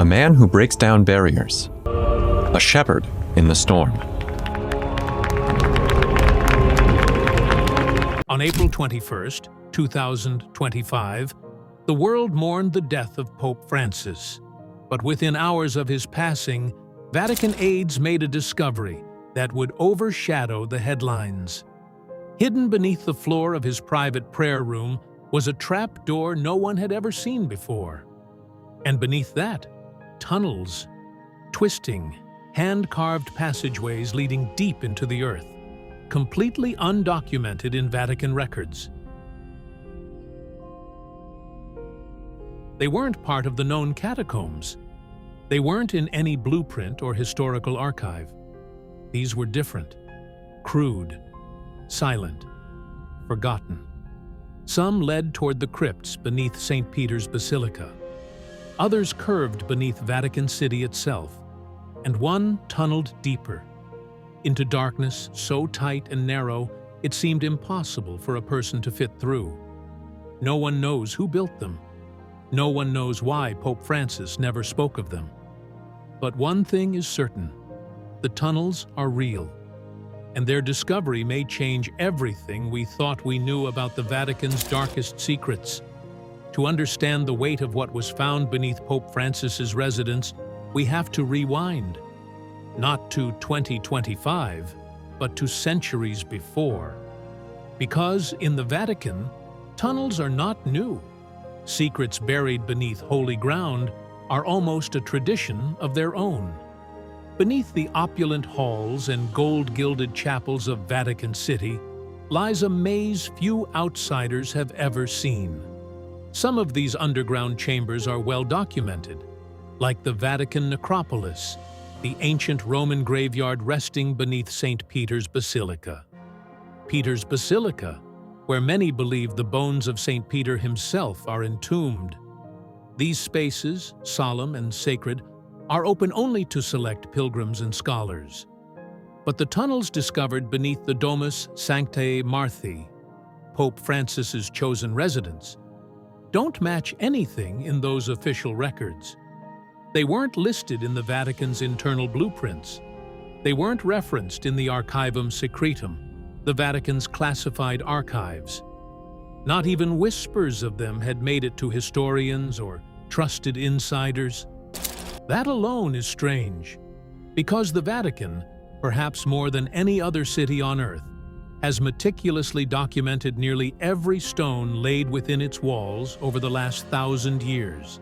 A man who breaks down barriers. A shepherd in the storm. On April 21st, 2025, the world mourned the death of Pope Francis. But within hours of his passing, Vatican aides made a discovery that would overshadow the headlines. Hidden beneath the floor of his private prayer room was a trap door no one had ever seen before. And beneath that, tunnels, twisting, hand-carved passageways leading deep into the earth, completely undocumented in Vatican records. They weren't part of the known catacombs. They weren't in any blueprint or historical archive. These were different, crude, silent, forgotten. Some led toward the crypts beneath St. Peter's Basilica. Others curved beneath Vatican City itself, and one tunneled deeper, into darkness so tight and narrow it seemed impossible for a person to fit through. No one knows who built them. No one knows why Pope Francis never spoke of them. But one thing is certain: the tunnels are real, and their discovery may change everything we thought we knew about the Vatican's darkest secrets. To understand the weight of what was found beneath Pope Francis's residence, we have to rewind, not to 2025, but to centuries before. Because in the Vatican, tunnels are not new. Secrets buried beneath holy ground are almost a tradition of their own. Beneath the opulent halls and gold-gilded chapels of Vatican City lies a maze few outsiders have ever seen. Some of these underground chambers are well documented, like the Vatican Necropolis, the ancient Roman graveyard resting beneath St. Peter's Basilica. Peter's Basilica, where many believe the bones of St. Peter himself are entombed. These spaces, solemn and sacred, are open only to select pilgrims and scholars. But the tunnels discovered beneath the Domus Sanctae Marthi, Pope Francis's chosen residence, don't match anything in those official records. They weren't listed in the Vatican's internal blueprints. They weren't referenced in the Archivum Secretum, the Vatican's classified archives. Not even whispers of them had made it to historians or trusted insiders. That alone is strange, because the Vatican, perhaps more than any other city on earth, has meticulously documented nearly every stone laid within its walls over the last 1,000 years.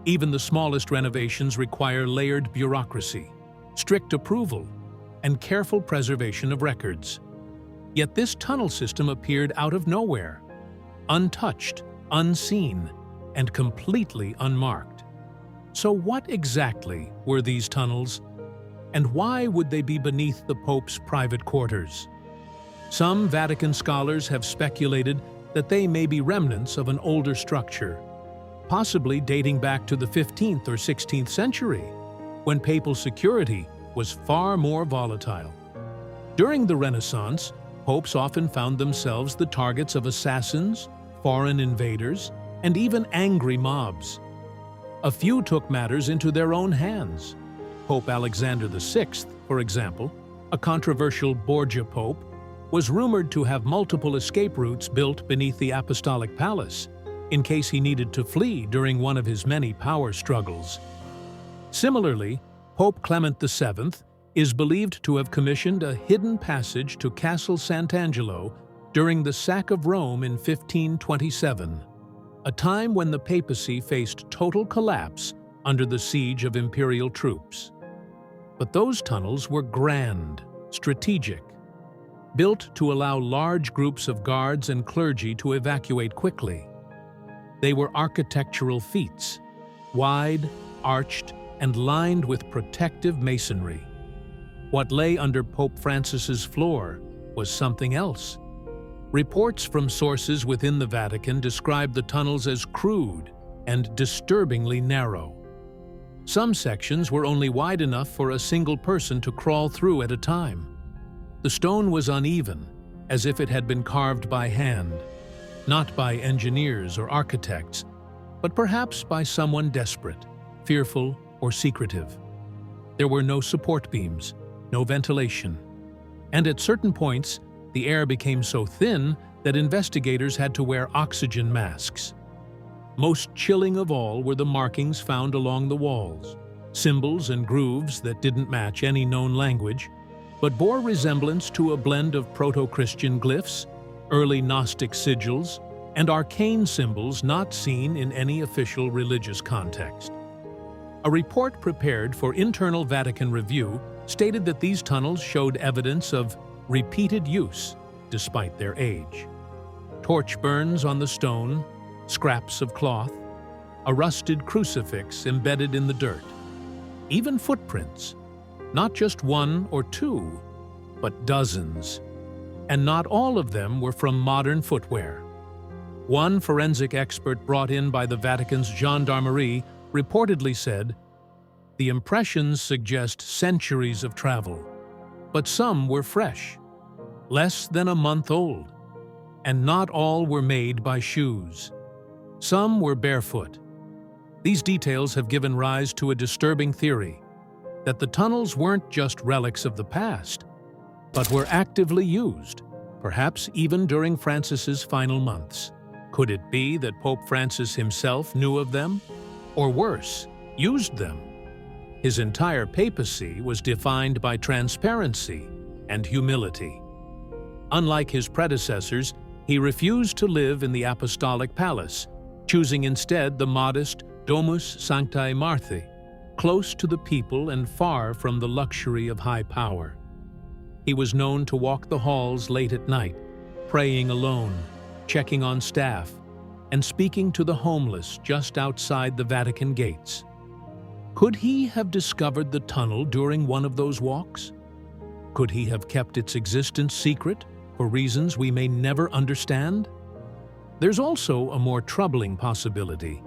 Even the smallest renovations require layered bureaucracy, strict approval, and careful preservation of records. Yet this tunnel system appeared out of nowhere, untouched, unseen, and completely unmarked. So what exactly were these tunnels, and why would they be beneath the Pope's private quarters? Some Vatican scholars have speculated that they may be remnants of an older structure, possibly dating back to the 15th or 16th century, when papal security was far more volatile. During the Renaissance, popes often found themselves the targets of assassins, foreign invaders, and even angry mobs. A few took matters into their own hands. Pope Alexander VI, for example, a controversial Borgia pope, was rumored to have multiple escape routes built beneath the Apostolic Palace, in case he needed to flee during one of his many power struggles. Similarly, Pope Clement VII is believed to have commissioned a hidden passage to Castle Sant'Angelo during the sack of Rome in 1527, a time when the papacy faced total collapse under the siege of imperial troops. But those tunnels were grand, strategic, built to allow large groups of guards and clergy to evacuate quickly. They were architectural feats, wide, arched, and lined with protective masonry. What lay under Pope Francis's floor was something else. Reports from sources within the Vatican describe the tunnels as crude and disturbingly narrow. Some sections were only wide enough for a single person to crawl through at a time. The stone was uneven, as if it had been carved by hand, not by engineers or architects, but perhaps by someone desperate, fearful, or secretive. There were no support beams, no ventilation, and at certain points, the air became so thin that investigators had to wear oxygen masks. Most chilling of all were the markings found along the walls, symbols and grooves that didn't match any known language, but bore resemblance to a blend of proto-Christian glyphs, early Gnostic sigils, and arcane symbols not seen in any official religious context. A report prepared for internal Vatican review stated that these tunnels showed evidence of repeated use despite their age. Torch burns on the stone, scraps of cloth, a rusted crucifix embedded in the dirt. Even footprints, not just one or two, but dozens. And not all of them were from modern footwear. One forensic expert brought in by the Vatican's gendarmerie reportedly said, "The impressions suggest centuries of travel, but some were fresh, less than a month old, and not all were made by shoes. Some were barefoot." These details have given rise to a disturbing theory that the tunnels weren't just relics of the past, but were actively used, perhaps even during Francis's final months. Could it be that Pope Francis himself knew of them? Or worse, used them? His entire papacy was defined by transparency and humility. Unlike his predecessors, he refused to live in the apostolic palace, choosing instead the modest Domus Sanctae Marthae, close to the people and far from the luxury of high power. He was known to walk the halls late at night, praying alone, checking on staff, and speaking to the homeless just outside the Vatican gates. Could he have discovered the tunnel during one of those walks? Could he have kept its existence secret for reasons we may never understand? There's also a more troubling possibility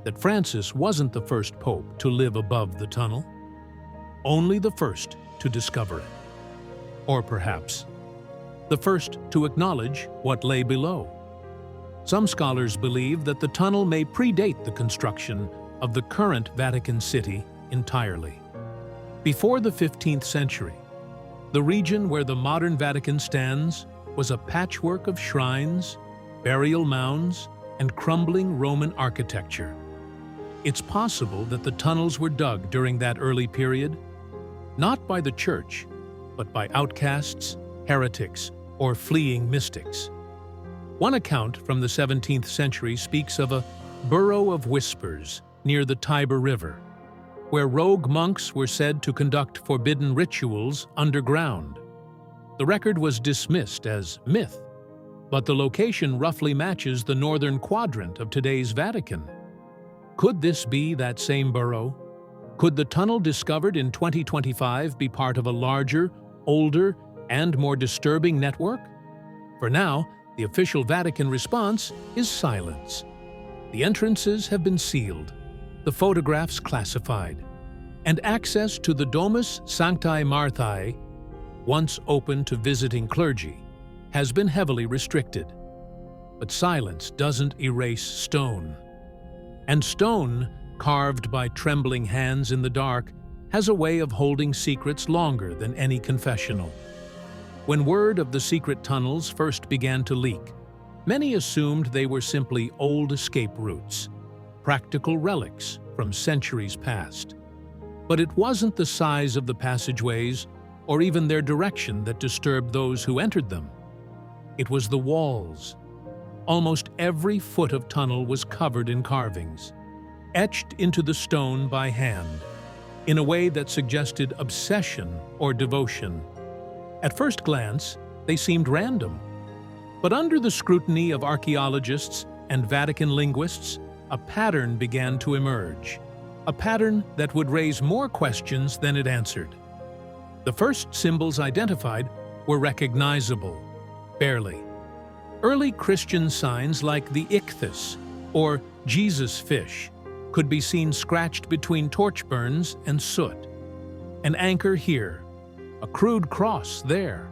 that Francis wasn't the first pope to live above the tunnel, only the first to discover it. Or perhaps, the first to acknowledge what lay below. Some scholars believe that the tunnel may predate the construction of the current Vatican City entirely. Before the 15th century, the region where the modern Vatican stands was a patchwork of shrines, burial mounds, and crumbling Roman architecture. It's possible that the tunnels were dug during that early period, not by the Church, but by outcasts, heretics, or fleeing mystics. One account from the 17th century speaks of a burrow of whispers near the Tiber River, where rogue monks were said to conduct forbidden rituals underground. The record was dismissed as myth, but the location roughly matches the northern quadrant of today's Vatican. Could this be that same burrow? Could the tunnel discovered in 2025 be part of a larger, older, and more disturbing network? For now, the official Vatican response is silence. The entrances have been sealed, the photographs classified, and access to the Domus Sanctae Marthae, once open to visiting clergy, has been heavily restricted. But silence doesn't erase stone. And stone, carved by trembling hands in the dark, has a way of holding secrets longer than any confessional. When word of the secret tunnels first began to leak, many assumed they were simply old escape routes, practical relics from centuries past. But it wasn't the size of the passageways or even their direction that disturbed those who entered them. It was the walls. Almost every foot of tunnel was covered in carvings, etched into the stone by hand, in a way that suggested obsession or devotion. At first glance, they seemed random. But under the scrutiny of archaeologists and Vatican linguists, a pattern began to emerge, a pattern that would raise more questions than it answered. The first symbols identified were recognizable, barely. Early Christian signs like the ichthys, or Jesus fish, could be seen scratched between torch burns and soot. An anchor here, a crude cross there.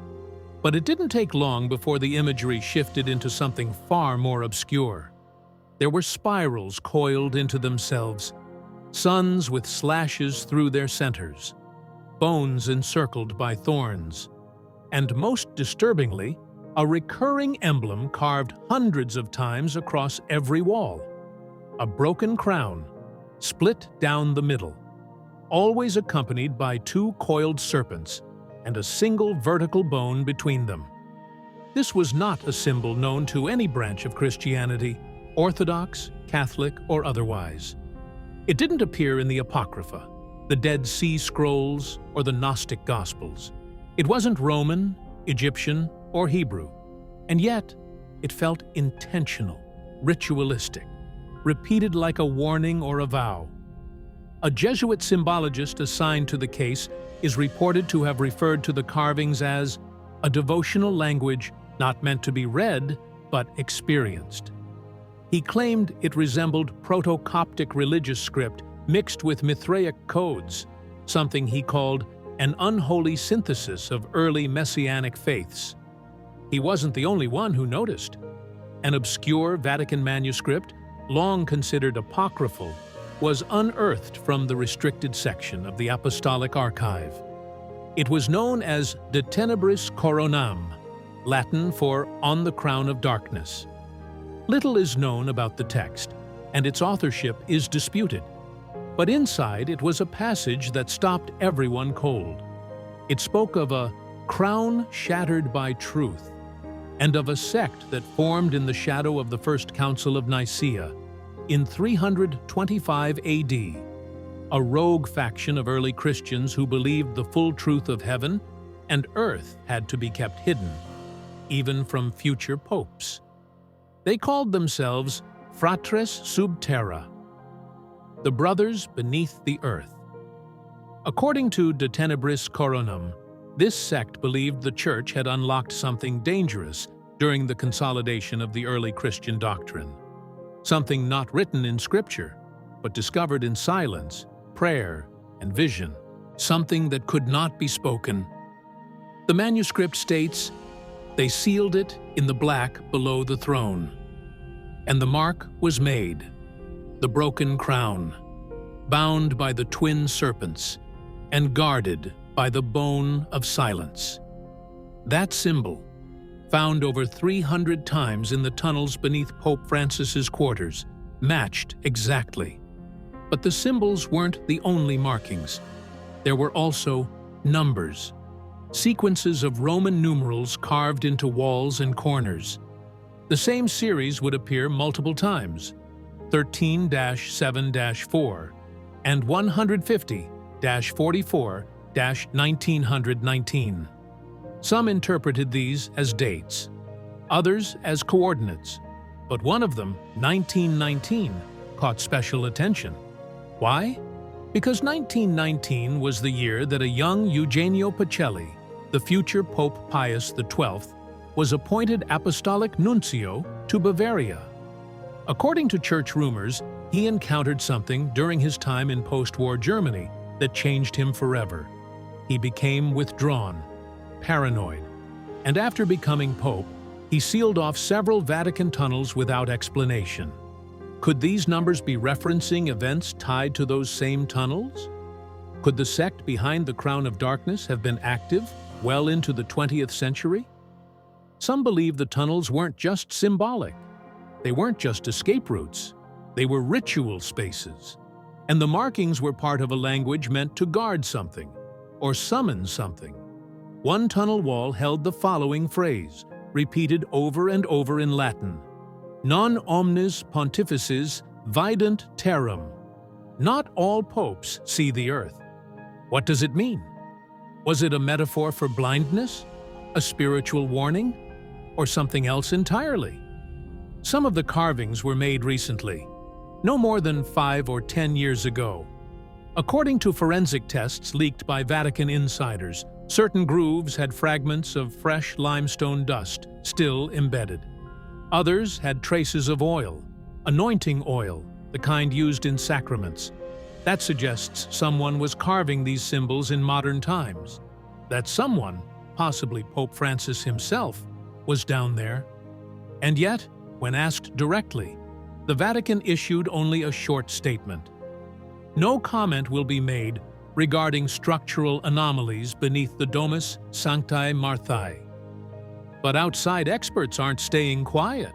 But it didn't take long before the imagery shifted into something far more obscure. There were spirals coiled into themselves, suns with slashes through their centers, bones encircled by thorns, and most disturbingly, a recurring emblem carved hundreds of times across every wall. A broken crown, split down the middle, always accompanied by two coiled serpents and a single vertical bone between them. This was not a symbol known to any branch of Christianity, Orthodox, Catholic, or otherwise. It didn't appear in the Apocrypha, the Dead Sea Scrolls, or the Gnostic Gospels. It wasn't Roman, Egyptian, or Hebrew, and yet it felt intentional, ritualistic, repeated like a warning or a vow. A Jesuit symbologist assigned to the case is reported to have referred to the carvings as a devotional language not meant to be read, but experienced. He claimed it resembled Proto-Coptic religious script mixed with Mithraic codes, something he called an unholy synthesis of early Messianic faiths. He wasn't the only one who noticed. An obscure Vatican manuscript, long considered apocryphal, was unearthed from the restricted section of the Apostolic Archive. It was known as De Tenebris Coronam, Latin for On the Crown of Darkness. Little is known about the text, and its authorship is disputed. But inside it was a passage that stopped everyone cold. It spoke of a crown shattered by truth, and of a sect that formed in the shadow of the First Council of Nicaea in 325 AD, a rogue faction of early Christians who believed the full truth of heaven and earth had to be kept hidden, even from future popes. They called themselves Fratres sub terra, the brothers beneath the earth. According to De Tenebris Coronam, this sect believed the Church had unlocked something dangerous during the consolidation of the early Christian doctrine. Something not written in Scripture, but discovered in silence, prayer, and vision. Something that could not be spoken. The manuscript states, "They sealed it in the black below the throne. And the mark was made, the broken crown, bound by the twin serpents, and guarded by the bone of silence." That symbol, found over 300 times in the tunnels beneath Pope Francis's quarters, matched exactly. But the symbols weren't the only markings. There were also numbers, sequences of Roman numerals carved into walls and corners. The same series would appear multiple times, 13-7-4 and 150-44-1919. Some interpreted these as dates, others as coordinates, but one of them, 1919, caught special attention. Why? Because 1919 was the year that a young Eugenio Pacelli, the future Pope Pius XII, was appointed apostolic nuncio to Bavaria. According to church rumors, he encountered something during his time in post-war Germany that changed him forever. He became withdrawn, paranoid, and after becoming Pope, he sealed off several Vatican tunnels without explanation. Could these numbers be referencing events tied to those same tunnels? Could the sect behind the Crown of Darkness have been active well into the 20th century? Some believe the tunnels weren't just symbolic. They weren't just escape routes. They were ritual spaces. And the markings were part of a language meant to guard something or summon something. One tunnel wall held the following phrase, repeated over and over in Latin: "Non omnes pontifices vident terram." Not all popes see the earth. What does it mean? Was it a metaphor for blindness, a spiritual warning, or something else entirely? Some of the carvings were made recently, no more than 5 or 10 years ago. According to forensic tests leaked by Vatican insiders, certain grooves had fragments of fresh limestone dust still embedded. Others had traces of oil, anointing oil, the kind used in sacraments. That suggests someone was carving these symbols in modern times. That someone, possibly Pope Francis himself, was down there. And yet, when asked directly, the Vatican issued only a short statement. No comment will be made regarding structural anomalies beneath the Domus Sanctae Marthae. But outside experts aren't staying quiet.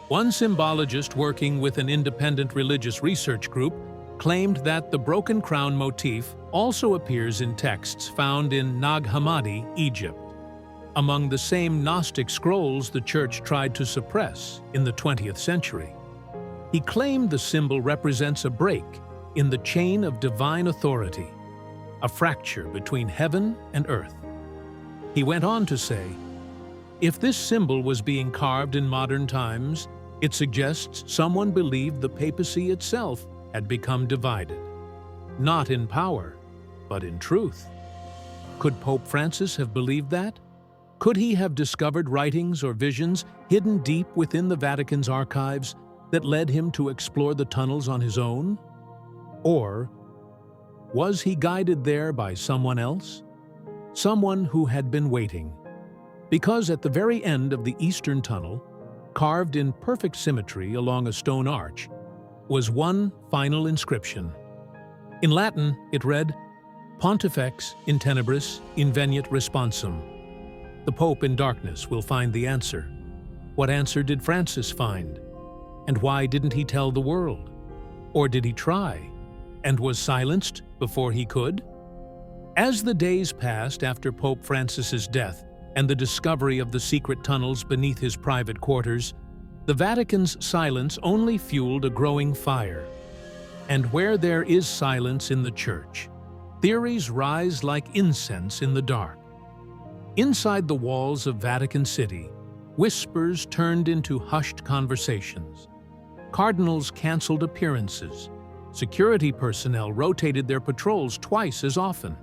One symbologist working with an independent religious research group claimed that the broken crown motif also appears in texts found in Nag Hammadi, Egypt, among the same Gnostic scrolls the Church tried to suppress in the 20th century. He claimed the symbol represents a break in the chain of divine authority, a fracture between heaven and earth. He went on to say, "If this symbol was being carved in modern times, it suggests someone believed the papacy itself had become divided, not in power, but in truth." Could Pope Francis have believed that? Could he have discovered writings or visions hidden deep within the Vatican's archives that led him to explore the tunnels on his own? Or was he guided there by someone else? Someone who had been waiting. Because at the very end of the eastern tunnel, carved in perfect symmetry along a stone arch, was one final inscription. In Latin, it read, "Pontifex in tenebris inveniat responsum." The Pope in darkness will find the answer. What answer did Francis find? And why didn't he tell the world? Or did he try, and was silenced before he could? As the days passed after Pope Francis's death and the discovery of the secret tunnels beneath his private quarters, the Vatican's silence only fueled a growing fire. And where there is silence in the Church, theories rise like incense in the dark. Inside the walls of Vatican City, whispers turned into hushed conversations. Cardinals canceled appearances. Security personnel rotated their patrols twice as often.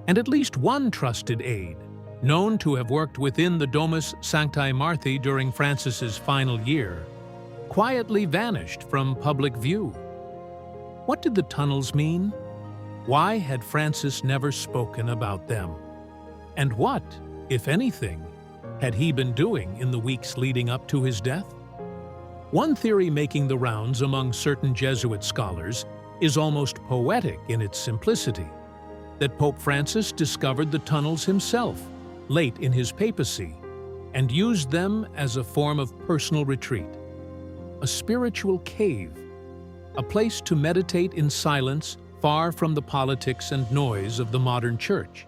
And at least one trusted aide, known to have worked within the Domus Sanctae Marthae during Francis's final year, quietly vanished from public view. What did the tunnels mean? Why had Francis never spoken about them? And what, if anything, had he been doing in the weeks leading up to his death? One theory making the rounds among certain Jesuit scholars is almost poetic in its simplicity, that Pope Francis discovered the tunnels himself late in his papacy and used them as a form of personal retreat, a spiritual cave, a place to meditate in silence far from the politics and noise of the modern Church.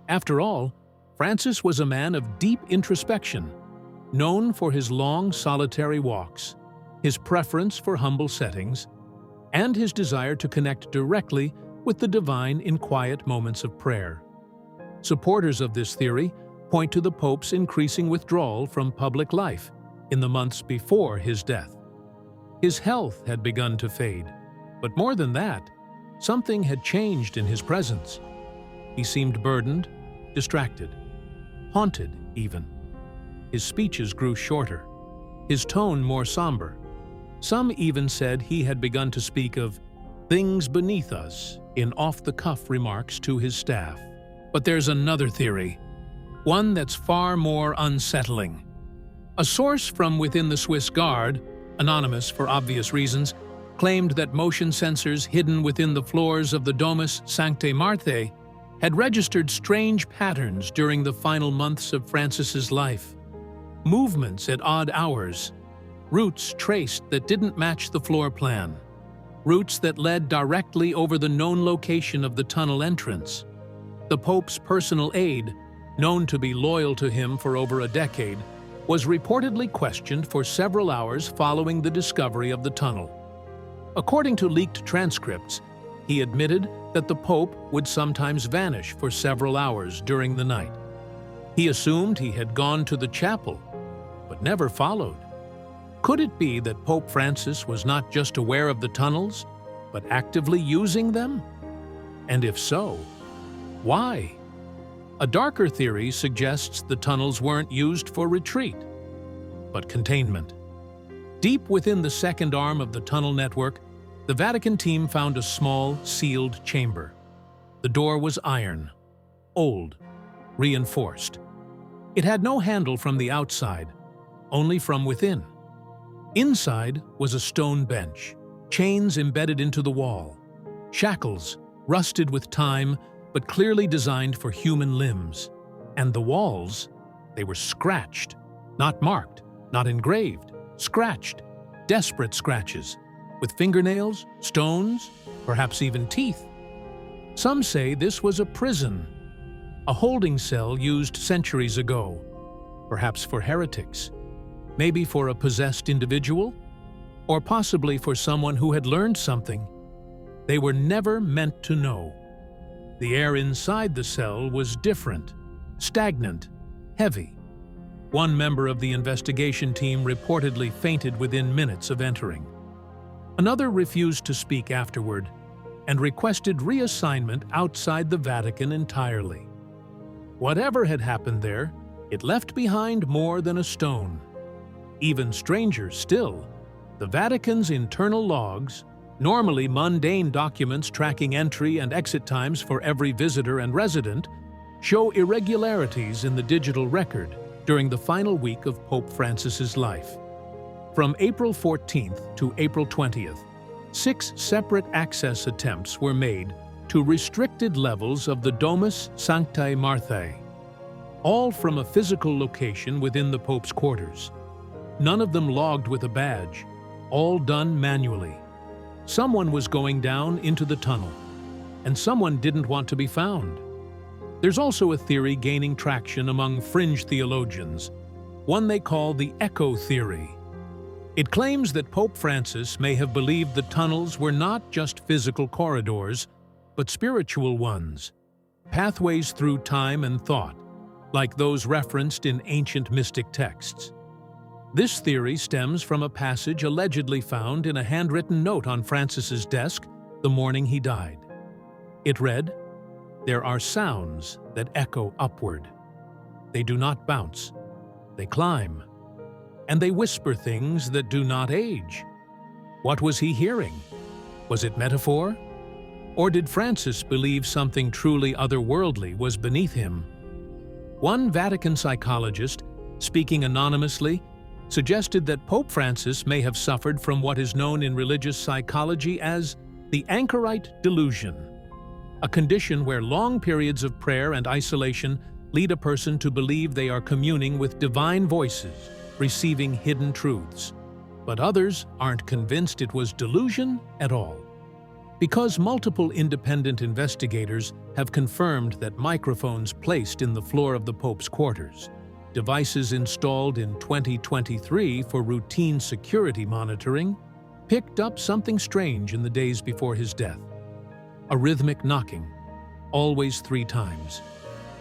After all, Francis was a man of deep introspection, known for his long solitary walks, his preference for humble settings, and his desire to connect directly with the divine in quiet moments of prayer. Supporters of this theory point to the Pope's increasing withdrawal from public life in the months before his death. His health had begun to fade, but more than that, something had changed in his presence. He seemed burdened, distracted, haunted even. His speeches grew shorter, his tone more somber. Some even said he had begun to speak of things beneath us in off-the-cuff remarks to his staff. But there's another theory, one that's far more unsettling. A source from within the Swiss Guard, anonymous for obvious reasons, claimed that motion sensors hidden within the floors of the Domus Sanctae Marthae had registered strange patterns during the final months of Francis's life. Movements at odd hours, routes traced that didn't match the floor plan, routes that led directly over the known location of the tunnel entrance. The Pope's personal aide, known to be loyal to him for over a decade, was reportedly questioned for several hours following the discovery of the tunnel. According to leaked transcripts, he admitted that the Pope would sometimes vanish for several hours during the night. He assumed he had gone to the chapel, but never followed. Could it be that Pope Francis was not just aware of the tunnels, but actively using them? And if so, why? A darker theory suggests the tunnels weren't used for retreat, but containment. Deep within the second arm of the tunnel network, the Vatican team found a small, sealed chamber. The door was iron, old, reinforced. It had no handle from the outside, only from within. Inside was a stone bench, chains embedded into the wall. Shackles, rusted with time, but clearly designed for human limbs. And the walls, they were scratched, not marked, not engraved, scratched, desperate scratches, with fingernails, stones, perhaps even teeth. Some say this was a prison, a holding cell used centuries ago, perhaps for heretics, maybe for a possessed individual, or possibly for someone who had learned something they were never meant to know. The air inside the cell was different, stagnant, heavy. One member of the investigation team reportedly fainted within minutes of entering. Another refused to speak afterward and requested reassignment outside the Vatican entirely. Whatever had happened there, it left behind more than a stone. Even stranger still, the Vatican's internal logs, normally mundane documents tracking entry and exit times for every visitor and resident, show irregularities in the digital record during the final week of Pope Francis's life. From April 14th to April 20th, 6 separate access attempts were made to restricted levels of the Domus Sanctae Marthae, all from a physical location within the Pope's quarters. None of them logged with a badge, all done manually. Someone was going down into the tunnel, and someone didn't want to be found. There's also a theory gaining traction among fringe theologians, one they call the echo theory. It claims that Pope Francis may have believed the tunnels were not just physical corridors, but spiritual ones, pathways through time and thought, like those referenced in ancient mystic texts. This theory stems from a passage allegedly found in a handwritten note on Francis's desk the morning he died. It read, "There are sounds that echo upward. They do not bounce, they climb, and they whisper things that do not age." What was he hearing? Was it metaphor? Or did Francis believe something truly otherworldly was beneath him? One Vatican psychologist, speaking anonymously, suggested that Pope Francis may have suffered from what is known in religious psychology as the anchorite delusion, a condition where long periods of prayer and isolation lead a person to believe they are communing with divine voices, receiving hidden truths. But others aren't convinced it was delusion at all. Because multiple independent investigators have confirmed that microphones placed in the floor of the Pope's quarters, devices installed in 2023 for routine security monitoring, picked up something strange in the days before his death. A rhythmic knocking, always 3 times,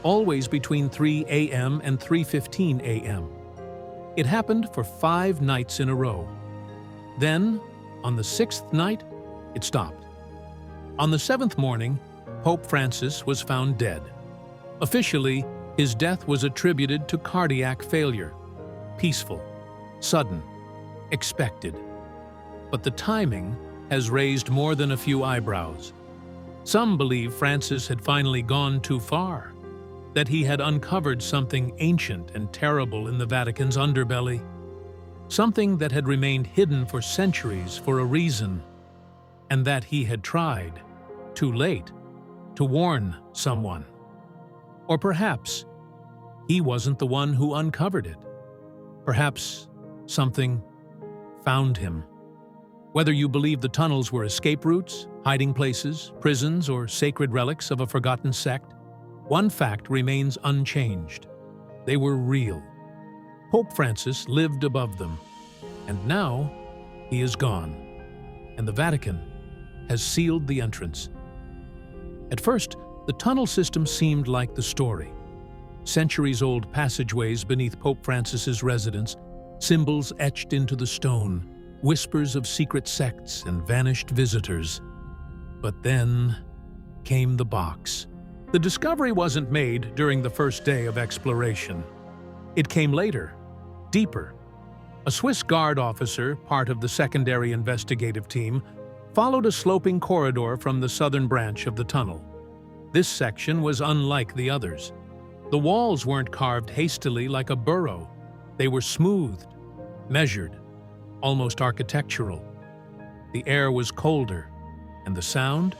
always between 3 a.m. and 3:15 a.m. It happened for 5 nights in a row. Then, on the 6th night, it stopped. On the 7th morning, Pope Francis was found dead. Officially, his death was attributed to cardiac failure. Peaceful, sudden, expected. But the timing has raised more than a few eyebrows. Some believe Francis had finally gone too far, that he had uncovered something ancient and terrible in the Vatican's underbelly, something that had remained hidden for centuries for a reason, and that he had tried, too late, to warn someone. Or perhaps he wasn't the one who uncovered it. Perhaps something found him. Whether you believe the tunnels were escape routes, hiding places, prisons, or sacred relics of a forgotten sect, one fact remains unchanged. They were real. Pope Francis lived above them, and now he is gone, and the Vatican has sealed the entrance. At first, the tunnel system seemed like the story. Centuries-old passageways beneath Pope Francis's residence, symbols etched into the stone, whispers of secret sects and vanished visitors. But then came the box. The discovery wasn't made during the first day of exploration. It came later, deeper. A Swiss guard officer, part of the secondary investigative team, followed a sloping corridor from the southern branch of the tunnel. This section was unlike the others. The walls weren't carved hastily like a burrow. They were smoothed, measured, almost architectural. The air was colder, and the sound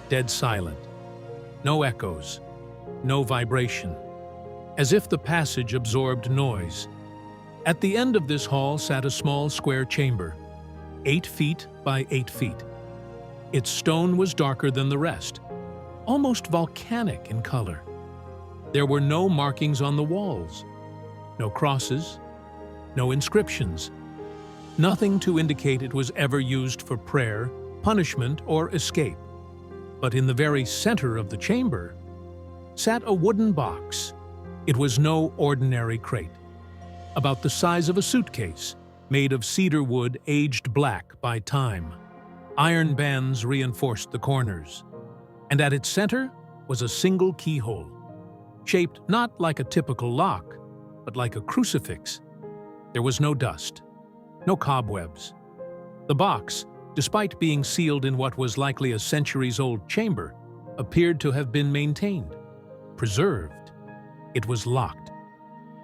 dead silent. No echoes, no vibration, as if the passage absorbed noise. At the end of this hall sat a small square chamber, 8 feet by 8 feet. Its stone was darker than the rest, almost volcanic in color. There were no markings on the walls, no crosses, no inscriptions, nothing to indicate it was ever used for prayer, punishment, or escape. But in the very center of the chamber sat a wooden box. It was no ordinary crate. About the size of a suitcase, made of cedar wood aged black by time. Iron bands reinforced the corners, and at its center was a single keyhole, shaped not like a typical lock, but like a crucifix. There was no dust, no cobwebs. The box, despite being sealed in what was likely a centuries-old chamber, appeared to have been maintained, preserved. It was locked,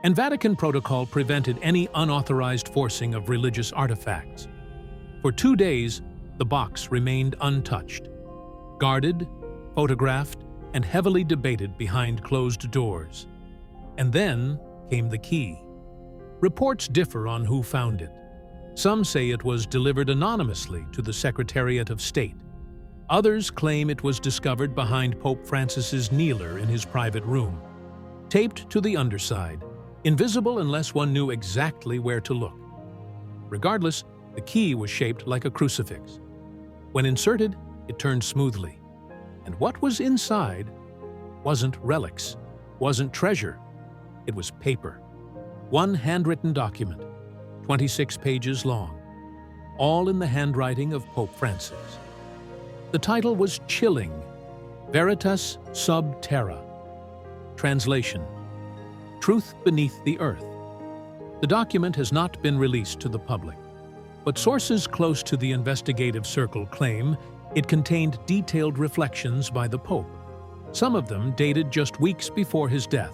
and Vatican protocol prevented any unauthorized forcing of religious artifacts. For 2 days, the box remained untouched, guarded, photographed, and heavily debated behind closed doors. And then came the key. Reports differ on who found it. Some say it was delivered anonymously to the Secretariat of State. Others claim it was discovered behind Pope Francis's kneeler in his private room, taped to the underside, invisible unless one knew exactly where to look. Regardless, the key was shaped like a crucifix. When inserted, it turned smoothly. And what was inside wasn't relics, wasn't treasure. It was paper. One handwritten document, 26 pages long, all in the handwriting of Pope Francis. The title was chilling, Veritas Sub Terra. Translation: Truth Beneath the Earth. The document has not been released to the public, but sources close to the investigative circle claim it contained detailed reflections by the Pope, some of them dated just weeks before his death.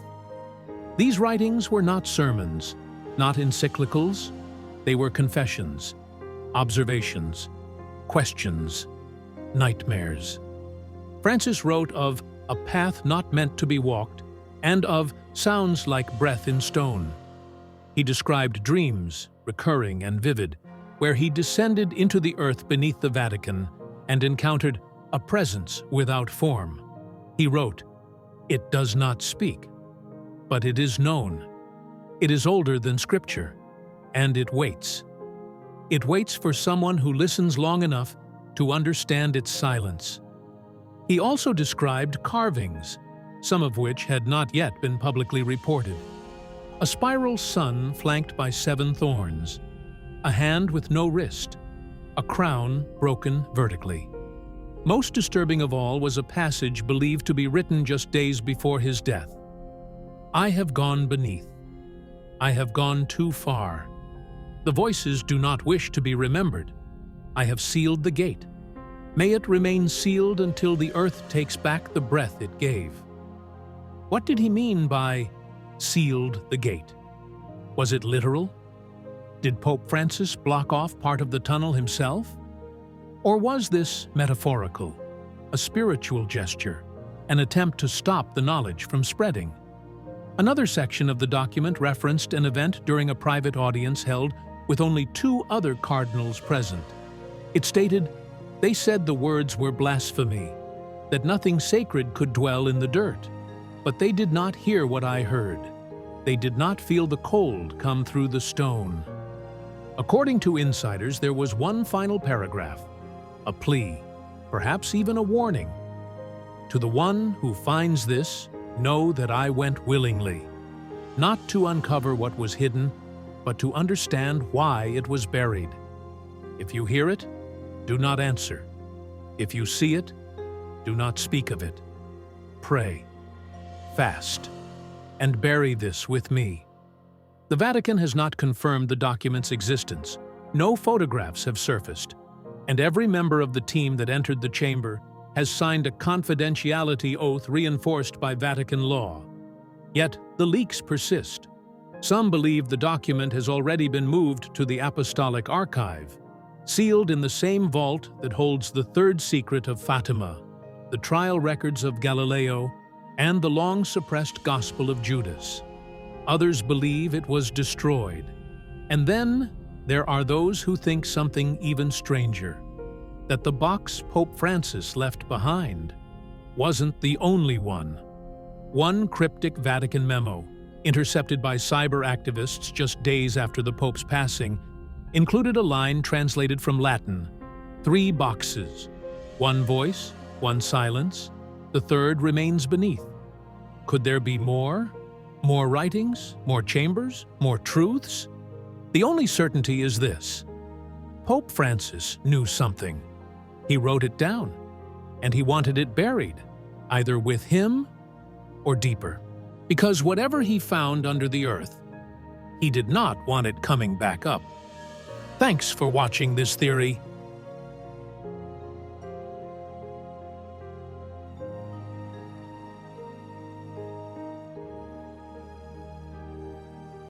These writings were not sermons, not encyclicals. They were confessions, observations, questions, nightmares. Francis wrote of a path not meant to be walked and of sounds like breath in stone. He described dreams, recurring and vivid, where he descended into the earth beneath the Vatican and encountered a presence without form. He wrote, "It does not speak, but it is known. It is older than Scripture, and it waits. It waits for someone who listens long enough to understand its silence." He also described carvings, some of which had not yet been publicly reported. A spiral sun flanked by 7 thorns, a hand with no wrist, a crown broken vertically. Most disturbing of all was a passage believed to be written just days before his death. "I have gone beneath. I have gone too far. The voices do not wish to be remembered. I have sealed the gate. May it remain sealed until the earth takes back the breath it gave." What did he mean by sealed the gate? Was it literal? Did Pope Francis block off part of the tunnel himself? Or was this metaphorical, a spiritual gesture, an attempt to stop the knowledge from spreading? Another section of the document referenced an event during a private audience held with only 2 other cardinals present. It stated, "They said the words were blasphemy, that nothing sacred could dwell in the dirt. But they did not hear what I heard. They did not feel the cold come through the stone." According to insiders, there was one final paragraph, a plea, perhaps even a warning. "To the one who finds this, know that I went willingly, not to uncover what was hidden, but to understand why it was buried. If you hear it, do not answer. If you see it, do not speak of it. Pray, fast, and bury this with me." The Vatican has not confirmed the document's existence. No photographs have surfaced, and every member of the team that entered the chamber has signed a confidentiality oath reinforced by Vatican law. Yet the leaks persist. Some believe the document has already been moved to the Apostolic Archive, sealed in the same vault that holds the 3rd secret of Fatima, the trial records of Galileo, and the long-suppressed Gospel of Judas. Others believe it was destroyed. And then there are those who think something even stranger, that the box Pope Francis left behind wasn't the only one. One cryptic Vatican memo, intercepted by cyber activists just days after the Pope's passing, included a line translated from Latin: 3 boxes, 1 voice, 1 silence, the third remains beneath. Could there be more? More writings? More chambers? More truths? The only certainty is this: Pope Francis knew something. He wrote it down, and he wanted it buried, either with him or deeper. Because whatever he found under the earth, he did not want it coming back up. Thanks for watching this theory.